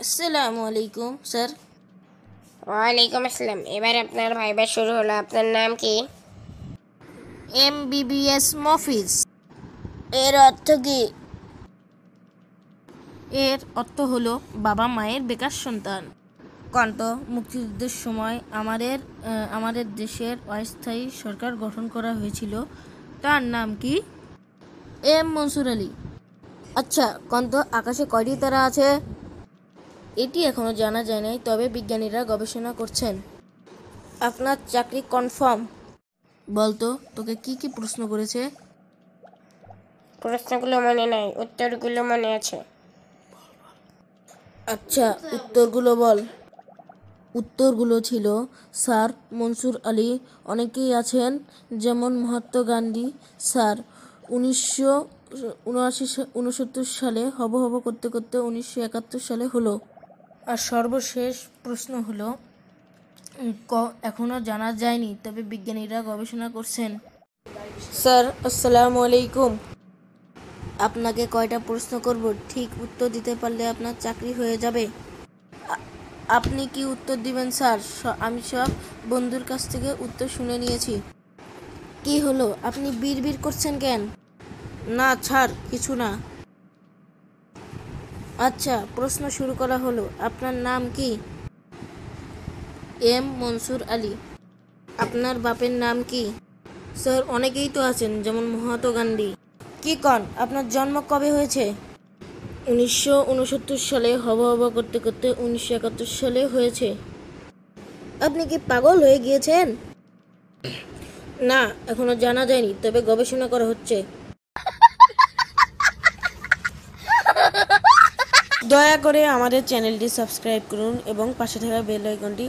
আসসালামু আলাইকুম স্যার। ওয়ালাইকুম আসসালাম। এবার আপনার ভাইবা শুরু হলো। আপনার নাম কি? MBBS মফিজ। এর অর্থ কি? এর অর্থ হলো বাবা মায়ের বেকার সন্তান। কন্ত মুক্তিযুদ্ধের সময় আমাদের দেশের অস্থায়ী সরকার গঠন করা হয়েছিল। তার নাম কি? মনসুর আলী। আচ্ছা কন্ত, আকাশে কয়টি তারা আছে? এটি এখনো জানা যায় নাই, তবে বিজ্ঞানীরা গবেষণা করছেন। আপনার চাকরি কনফার্ম? বলতো, তোকে কি কি প্রশ্ন করেছে? প্রশ্নগুলো মনে নাই, উত্তরগুলো মনে আছে। আচ্ছা, উত্তরগুলো বল। উত্তরগুলো ছিল: স্যার মনসুর আলী অনেকেই আছেন, যেমন মহাত্মা গান্ধী। স্যার 1969 সালে হব হব করতে করতে 1971 সালে হলো। আর সর্বশেষ প্রশ্ন হলো এখনো জানা যায়নি, তবে বিজ্ঞানীরা গবেষণা করছেন। স্যার আসসালামু আলাইকুম। আপনাকে কয়টা প্রশ্ন করব, ঠিক উত্তর দিতে পারলে আপনার চাকরি হয়ে যাবে। আপনি কি উত্তর দিবেন স্যার? আমি সব বন্ধুর কাছ থেকে উত্তর শুনে নিয়েছি। কি হলো, আপনি বিড়বিড় করছেন কেন? না ছাড়, কিছু না। আচ্ছা, প্রশ্ন শুরু করা হলো। আপনার নাম কি? মনসুর আলী। আপনার বাপের নাম কি? স্যার অনেকেই তো আছেন, যেমন মহাত্মা গান্ধী। কি কন, আপনার জন্ম কবে হয়েছে? 1969 সালে হব হব করতে করতে 1971 সালে হয়েছে। আপনি কি পাগল হয়ে গিয়েছেন? না, এখনো জানা যায়নি, তবে গবেষণা করা হচ্ছে। দয়া করে আমাদের চ্যানেলটি সাবস্ক্রাইব করুন এবং পাশে থাকা বেল আইকনটি